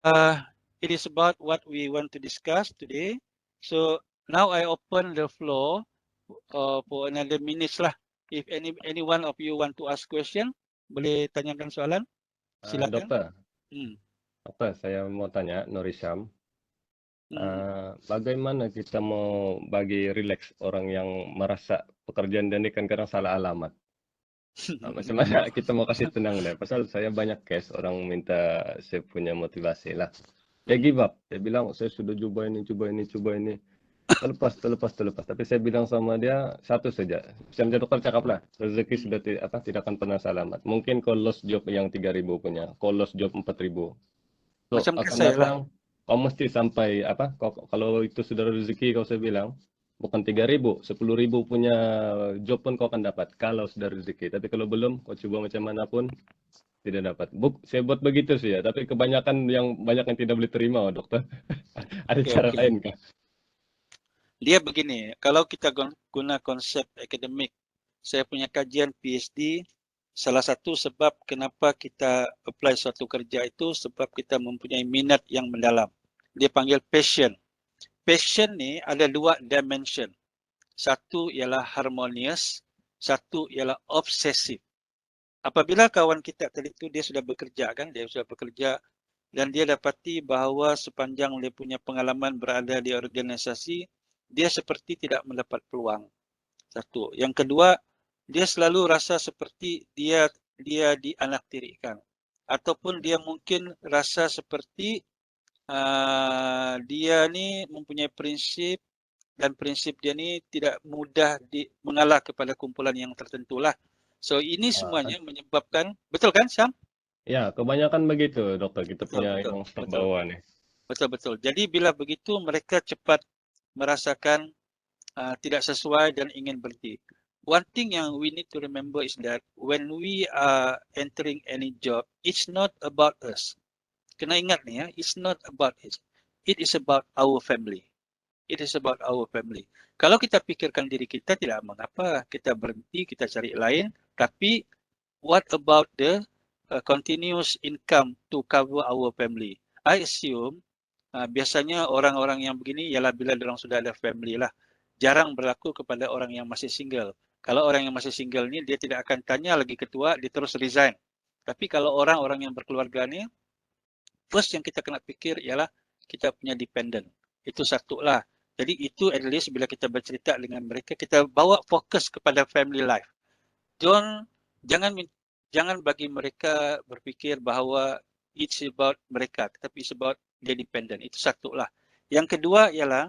Uh, it is about what we want to discuss today. So now I open the floor for another minutes lah. If any one of you want to ask question, boleh tanyakan soalan. Silakan. Dokter, Hmm. dokter, saya mau tanya, Norisham, Hmm. bagaimana kita mau bagi rileks orang yang merasa pekerjaan dia ini kan kadang salah alamat? Macam mana kita mau kasih tenang deh? Pasal saya banyak case orang minta saya punya motivasi lah. Dia give up, dia bilang saya sudah coba ini, coba ini, coba ini. Terlepas, terlepas, terlepas. Tapi saya bilang sama dia satu saja. Macam dokter cakap lah, rezeki Hmm. sudah tidak akan pernah selamat. Mungkin kau lost job yang 3.000 punya, kau lost job 4.000. So Macam akan saya lah. datang, kau mesti sampai apa? Kalau itu sudah rezeki kau saya bilang, bukan 3.000, 10.000 punya job pun kau akan dapat kalau sudah rezeki. Tapi kalau belum, kau coba macam mana pun tidak dapat. Saya buat begitu sih ya. Tapi kebanyakan banyak yang tidak boleh terima, dokter. Ada Oke, cara oke. lain kah? Dia begini, kalau kita guna konsep akademik, saya punya kajian PhD, salah satu sebab kenapa kita apply suatu kerja itu sebab kita mempunyai minat yang mendalam. Dia panggil passion. Passion ni ada dua dimension. Satu ialah harmonious, satu ialah obsessive. Apabila kawan kita tadi itu dia sudah bekerja kan, dia sudah bekerja dan dia dapati bahawa sepanjang dia punya pengalaman berada di organisasi, dia seperti tidak mendapat peluang. Satu. Yang kedua, dia selalu rasa seperti dia dianaktirikan. Ataupun dia mungkin rasa seperti dia ni mempunyai prinsip dan prinsip dia ni tidak mudah mengalah kepada kumpulan yang tertentu lah. So ini Kan? semuanya menyebabkan, betul kan Syam? Ya, kebanyakan begitu, dokter. Kita Betul, punya betul, yang staf betul. bawah nih. Betul, betul. Jadi bila begitu mereka cepat merasakan tidak sesuai dan ingin berhenti. One thing yang we need to remember is that when we are entering any job, it's not about us. Kena ingat ni ya, it's not about us. It is about our family. It is about our family. Kalau kita pikirkan diri kita tidak mengapa, kita berhenti, kita cari lain, tapi what about the continuous income to cover our family? I assume biasanya orang-orang yang begini ialah bila orang sudah ada family lah. Jarang berlaku kepada orang yang masih single. Kalau orang yang masih single ni dia tidak akan tanya lagi ketua, dia terus resign. Tapi kalau orang-orang yang berkeluarga ni, first yang kita kena fikir ialah kita punya dependent. Itu satu lah. Jadi itu at least bila kita bercerita dengan mereka, kita bawa fokus kepada family life. Jangan jangan bagi mereka berfikir bahawa it's about mereka, tetapi it's about dia dependent. Itu satu lah. Yang kedua ialah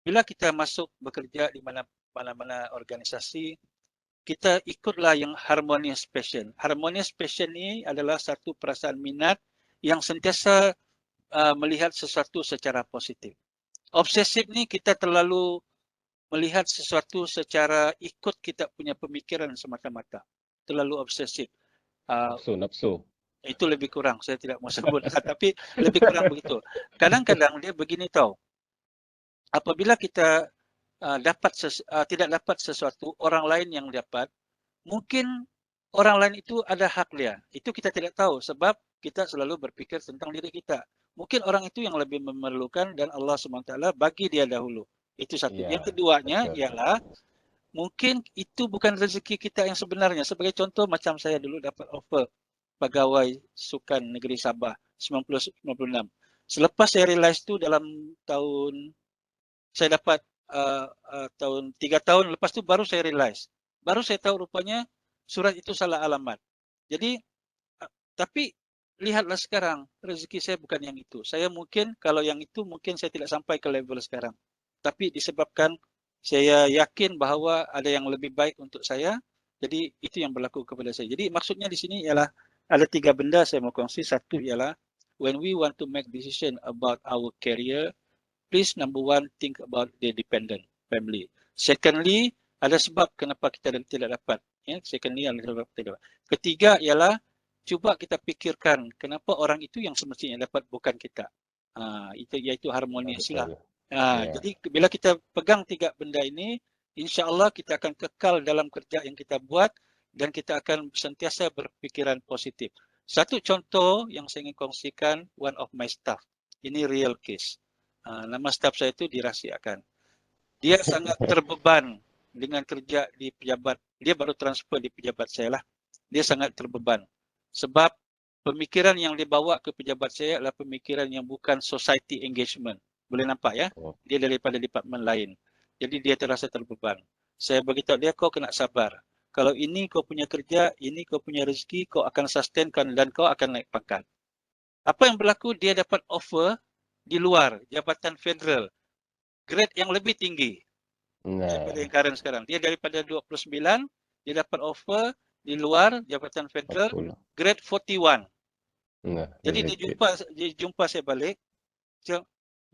bila kita masuk bekerja di mana-mana organisasi, kita ikutlah yang harmonious passion. Harmonious passion ni adalah satu perasaan minat yang sentiasa melihat sesuatu secara positif. Obsesif ni kita terlalu melihat sesuatu secara ikut kita punya pemikiran semata-mata. Terlalu obsesif. Uh, Nafsu, nafsu. itu lebih kurang, saya tidak mau sebut, tapi lebih kurang begitu. Kadang-kadang dia begini tahu, apabila kita tidak dapat sesuatu, orang lain yang dapat, mungkin orang lain itu ada hak dia. Itu kita tidak tahu sebab kita selalu berpikir tentang diri kita. Mungkin orang itu yang lebih memerlukan dan Allah SWT bagi dia dahulu. Itu satu. Iya, Yang keduanya betul. ialah mungkin itu bukan rezeki kita yang sebenarnya. Sebagai contoh macam saya dulu dapat offer pegawai sukan negeri Sabah 90-96. Selepas saya realize tu dalam tahun saya dapat tahun 3 tahun lepas tu baru saya realize. Baru saya tahu rupanya surat itu salah alamat. Jadi tapi lihatlah sekarang rezeki saya bukan yang itu. Saya mungkin kalau yang itu mungkin saya tidak sampai ke level sekarang. Tapi disebabkan saya yakin bahawa ada yang lebih baik untuk saya, jadi itu yang berlaku kepada saya. Jadi maksudnya di sini ialah ada 3 benda saya mau kongsi. Satu ialah when we want to make decision about our career, please number one think about the dependent family. Secondly, ada sebab kenapa kita tidak dapat. Ya, secondly ada sebab tidak dapat. Ketiga ialah cuba kita pikirkan kenapa orang itu yang semestinya dapat bukan kita. Itu iaitu Ah, harmonious lah. betul. Iya. Jadi bila kita pegang 3 benda ini, insya-Allah kita akan kekal dalam kerja yang kita buat dan kita akan sentiasa berpikiran positif. Satu contoh yang saya ingin kongsikan, one of my staff. Ini real case. Nama staff saya itu dirahsiakan. Dia sangat terbeban dengan kerja di pejabat. Dia baru transfer di pejabat saya lah. Dia sangat terbeban. Sebab pemikiran yang dibawa ke pejabat saya adalah pemikiran yang bukan society engagement. Boleh nampak ya? Dia daripada departmen lain. Jadi dia terasa terbeban. Saya beritahu dia, kau kena sabar. Kalau ini kau punya kerja, ini kau punya rezeki, kau akan sustainkan dan kau akan naik pangkat. Apa yang berlaku? Dia dapat offer di luar, jabatan federal, grade yang lebih tinggi daripada yang current sekarang. Dia daripada 29, dia dapat offer di luar, jabatan federal, grade 41. Jadi dia jumpa saya balik,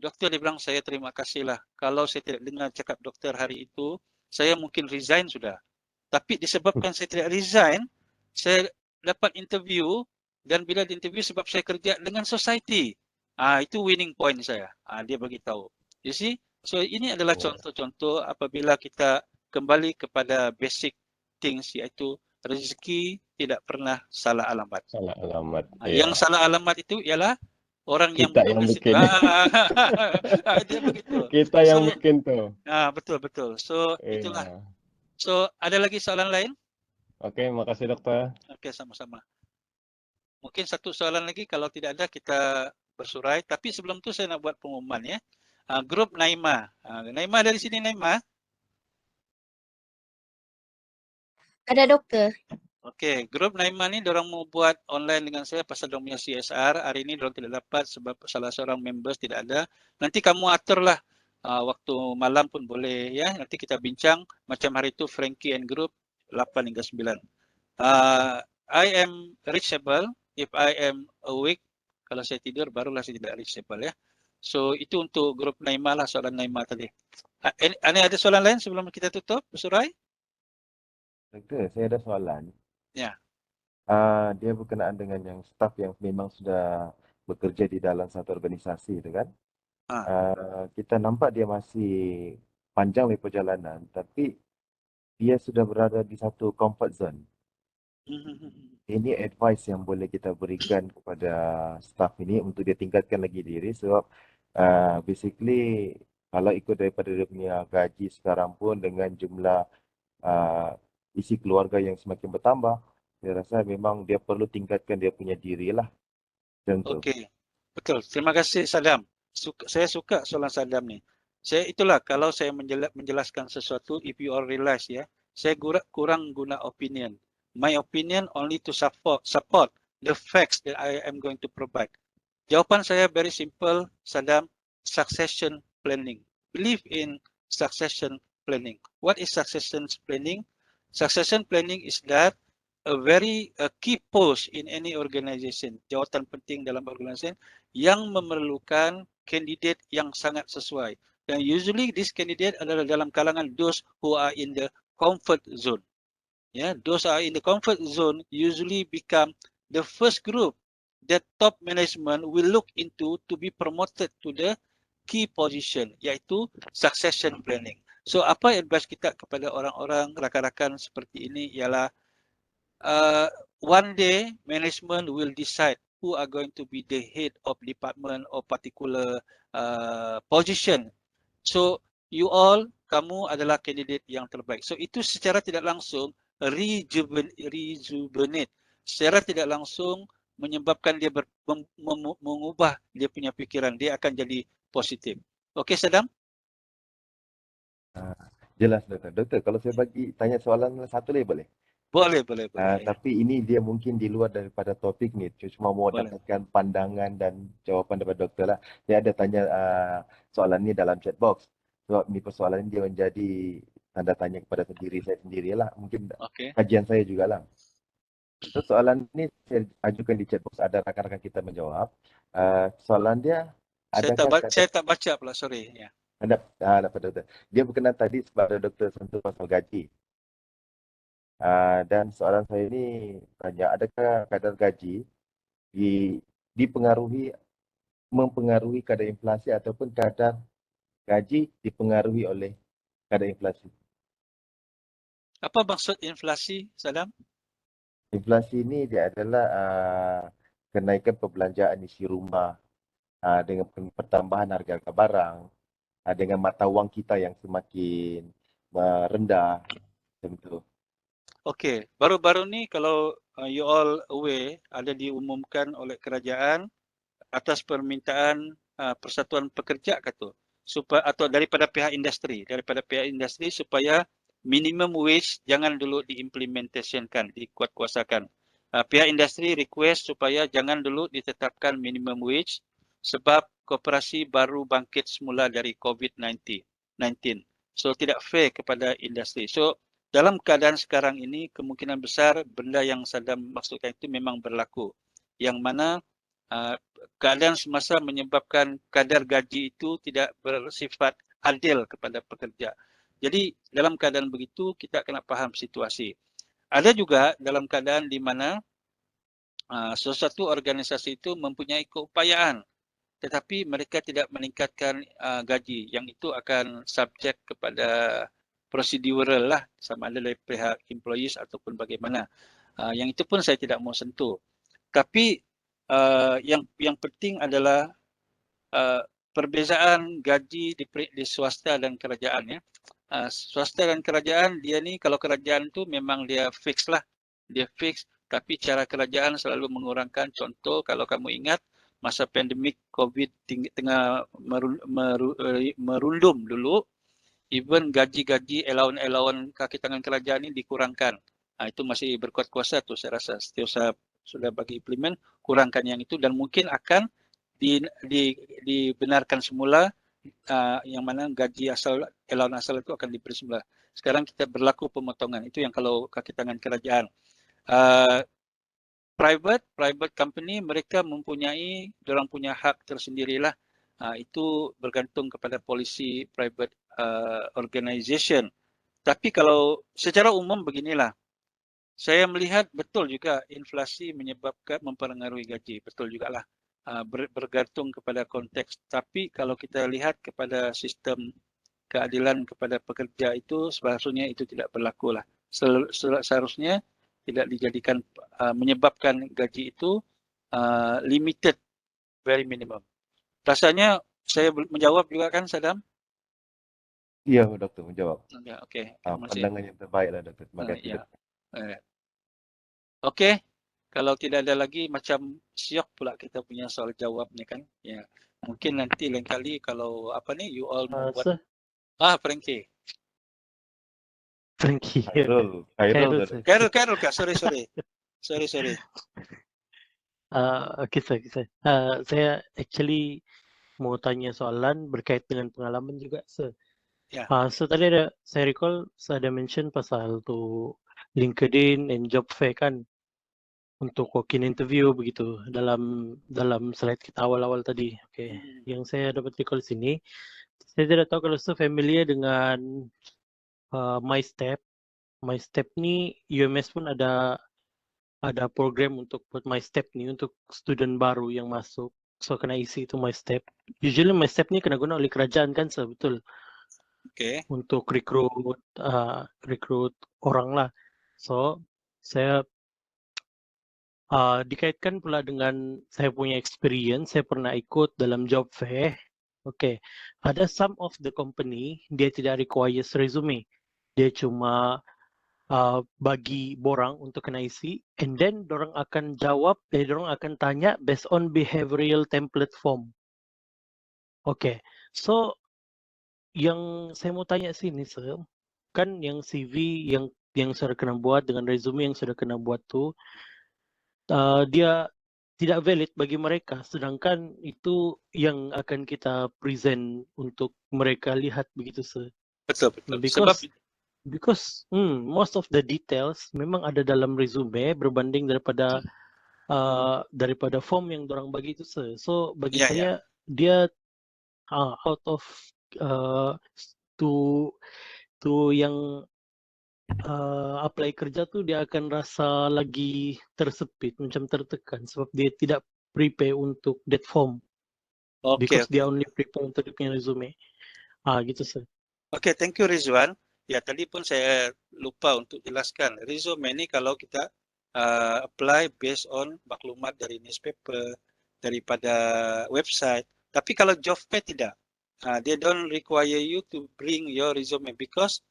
doktor dia bilang, saya terima kasih lah. Kalau saya tidak dengar cakap doktor hari itu, saya mungkin resign sudah. Tapi disebabkan saya tidak resign, saya dapat interview dan bila di interview sebab saya kerja dengan society. Itu winning point saya. Dia bagi tahu. You see? So ini adalah contoh-contoh apabila kita kembali kepada basic things, iaitu rezeki tidak pernah salah alamat. Salah alamat. Yang salah alamat itu ialah orang kita yang bikin. Dia begitu. Kita yang bikin tuh. Betul. So itulah. So, ada lagi soalan lain? Oke, makasih dokter. Oke, sama-sama. Mungkin satu soalan lagi, kalau tidak ada kita bersurai. Tapi sebelum itu saya nak buat pengumuman ya. Grup Naima. Naima dari sini, Naima. Ada dokter. Oke, grup Naima ni diorang mau buat online dengan saya pasal diorang punya CSR. Hari ini diorang tidak dapat sebab salah seorang members tidak ada. Nanti kamu aturlah waktu malam pun boleh ya. Nanti kita bincang macam hari itu Frankie and Group 8 hingga 9. I am reachable if I am awake. Kalau saya tidur barulah saya tidak reachable ya. So itu untuk grup Naima lah, soalan Naima tadi. Ada soalan lain sebelum kita tutup bersurai? Doktor, saya ada soalan. Ya. Dia berkenaan dengan yang staf yang memang sudah bekerja di dalam satu organisasi itu kan. Kita nampak dia masih panjang dari perjalanan, tapi dia sudah berada di satu comfort zone. Ini advice yang boleh kita berikan kepada staf ini untuk dia tingkatkan lagi diri sebab basically kalau ikut daripada dia punya gaji sekarang pun dengan jumlah isi keluarga yang semakin bertambah, saya rasa memang dia perlu tingkatkan dia punya diri lah. Okey, betul. Terima kasih Sadam. Saya suka soalan Sadam ni. Itulah kalau saya menjelaskan sesuatu, if you all realize ya, saya kurang guna opinion. My opinion only to support the facts that I am going to provide. Jawapan saya very simple, Sadam, succession planning. Believe in succession planning. What is succession planning? Succession planning is that a key post in any organization, jawatan penting dalam organisasi yang memerlukan kandidat yang sangat sesuai. Dan usually this candidate adalah dalam kalangan those who are in the comfort zone. Those are in the comfort zone usually become the first group that top management will look into to be promoted to the key position, iaitu succession planning. So apa advice kita kepada orang-orang rakan-rakan seperti ini ialah one day management will decide who are going to be the head of department or particular position. So you all, kamu adalah kandidat yang terbaik. So itu secara tidak langsung rejuvenate. Secara tidak langsung menyebabkan dia mengubah dia punya pikiran. Dia akan jadi positif. Okey Sadam? Jelas doktor. Doktor, kalau saya bagi tanya soalan satu lagi boleh? Boleh. Tapi ini dia mungkin di luar daripada topik ni. Cuma mau dapatkan pandangan dan jawapan daripada doktor lah. Saya ada tanya soalan ni dalam chat box. Sebab ni persoalan ni dia menjadi tanda tanya kepada diri saya sendirilah. Mungkin kajian saya jugalah. So, soalan ni saya ajukan di chat box. Ada rakan-rakan kita menjawab. Soalan dia, saya tak baca pula, sorry. Ya. Doktor. Dia berkenaan tadi kepada doktor sentuh pasal gaji. Dan soalan saya ini tanya, adakah kadar gaji mempengaruhi kadar inflasi ataupun kadar gaji dipengaruhi oleh kadar inflasi? Apa maksud inflasi, Sadam? Inflasi ini dia adalah kenaikan perbelanjaan isi rumah dengan pertambahan harga barang, dengan mata wang kita yang semakin rendah, macam tu. Okey, baru-baru ni kalau you all aware, ada diumumkan oleh kerajaan atas permintaan Persatuan Pekerja kata supaya atau daripada pihak industri supaya minimum wage jangan dulu diimplementasikan, dikuatkuasakan. Pihak industri request supaya jangan dulu ditetapkan minimum wage sebab koperasi baru bangkit semula dari COVID-19. So tidak fair kepada industri. So dalam keadaan sekarang ini kemungkinan besar benda yang Saddam maksudkan itu memang berlaku. Yang mana keadaan semasa menyebabkan kadar gaji itu tidak bersifat adil kepada pekerja. Jadi dalam keadaan begitu kita kena faham situasi. Ada juga dalam keadaan di mana sesuatu organisasi itu mempunyai keupayaan tetapi mereka tidak meningkatkan gaji, yang itu akan subjek kepada prosedural lah sama ada dari pihak employees ataupun bagaimana. Yang itu pun saya tidak mau sentuh. Tapi yang penting adalah perbezaan gaji di swasta dan kerajaan ya. Swasta dan kerajaan dia ni kalau kerajaan tu memang dia fix lah. Dia fix tapi cara kerajaan selalu mengurangkan. Contoh kalau kamu ingat masa pandemik COVID tengah merundum dulu, even gaji-gaji allowance kaki tangan kerajaan ini dikurangkan. Itu masih berkuat kuasa tu saya rasa. Setiausaha sudah bagi implement, kurangkan yang itu dan mungkin akan dibenarkan semula yang mana gaji asal, allowance asal itu akan diberi semula. Sekarang kita berlaku pemotongan. Itu yang kalau kaki tangan kerajaan. Private company mereka mempunyai, diorang punya hak tersendirilah. Itu bergantung kepada polisi private organization. Tapi kalau secara umum beginilah, saya melihat betul juga inflasi menyebabkan mempengaruhi gaji, betul jugalah. Bergantung kepada konteks. Tapi kalau kita lihat kepada sistem keadilan kepada pekerja itu seharusnya itu tidak berlaku lah. Seharusnya tidak dijadikan menyebabkan gaji itu limited, very minimum. Rasanya saya menjawab juga kan Saddam? Ya, Doktor menjawab. Ya, okey. Pandangan yang terbaik lah, Doktor. Terima kasih. Ya. Okey. Kalau tidak ada lagi macam siok pula kita punya soal jawab ni kan. Ya. Mungkin nanti lain kali kalau apa ni you all mau buat. Frankie. Khairul. Khairul kah? Sorry. Okay, sir. Saya actually mau tanya soalan berkait dengan pengalaman juga, sir. Ya. So tadi saya recall saya ada mention pasal tu LinkedIn and job fair kan untuk walk-in interview begitu dalam slide kita awal-awal tadi. Okay. Yang saya dapat recall sini, saya tidak tahu kalau familiar dengan MyStep. MyStep ni UMS pun ada program untuk buat MyStep ni untuk student baru yang masuk. So kena isi itu MyStep. Usually MyStep ni kena guna oleh kerajaan kan, sir, betul? Okay. Untuk rekrut orang lah. So saya dikaitkan pula dengan saya punya experience. Saya pernah ikut dalam job fair. Okay, ada some of the company dia tidak requires resume. Dia cuma bagi borang untuk kena isi, and then dorang akan jawab, dorang akan tanya based on behavioral template form. Okay, so yang saya mau tanya sini, sir, kan yang CV yang sudah kena buat dengan resume yang sudah kena buat tu, dia tidak valid bagi mereka, sedangkan itu yang akan kita present untuk mereka lihat begitu, sir. Betul. Because most of the details memang ada dalam resume berbanding daripada form yang dorang bagi itu, sir. So bagi saya dia out of to yang apply kerja tu dia akan rasa lagi tersepit, macam tertekan sebab dia tidak prepare untuk that form. Because dia only prepare untuk dia punya resume. Gitu, sir. Okay, thank you Rizwan. Ya, tadi pun saya lupa untuk jelaskan. Resume ni kalau kita apply based on maklumat dari newspaper, daripada website. Tapi kalau job fair tidak. They don't require you to bring your resume because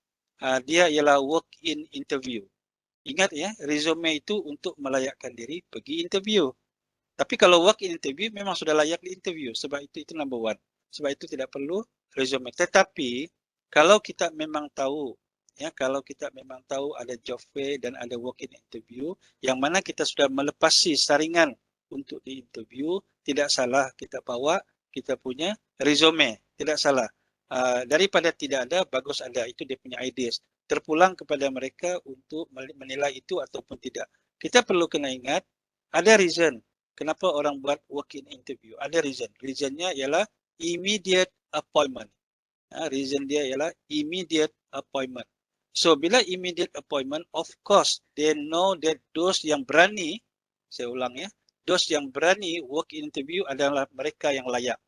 dia ialah work-in interview. Ingat ya, resume itu untuk melayakkan diri pergi interview. Tapi kalau work-in interview memang sudah layak di interview. Sebab itu number one. Sebab itu tidak perlu resume. Tetapi kalau kita memang tahu, ya, kalau kita memang tahu ada job fair dan ada work-in interview, yang mana kita sudah melepasi saringan untuk di interview, tidak salah kita bawa kita punya resume. Tidak salah. Daripada tidak ada, bagus ada. Itu dia punya ideas. Terpulang kepada mereka untuk menilai itu ataupun tidak. Kita perlu kena ingat, ada reason kenapa orang buat work-in interview. Ada reason. Reasonnya ialah immediate appointment. Reason dia ialah immediate appointment. So, bila immediate appointment, of course, they know that those yang berani, saya ulang ya, those yang berani work-in interview adalah mereka yang layak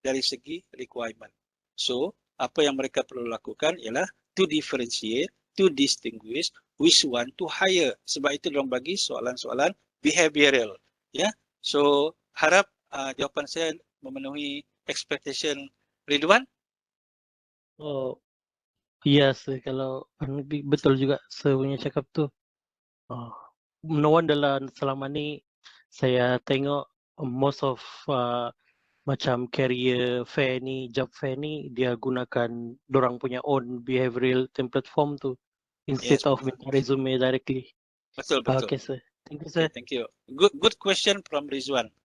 dari segi requirement. So, apa yang mereka perlu lakukan ialah to differentiate, to distinguish which one to hire. Sebab itu diorang bagi soalan-soalan behavioral. Ya, so harap jawapan saya memenuhi expectation Ridwan. Oh, iya sih, kalau betul juga saya punya cakap tuh. No wonder lah selama ni saya tengok most of macam career fair ni, job fair ni, dia gunakan dorang punya own behavioral template form tu instead Yes, of minta resume directly. betul. Okay, sir. Thank you, sir. Okay, thank you. Good question from Rizwan.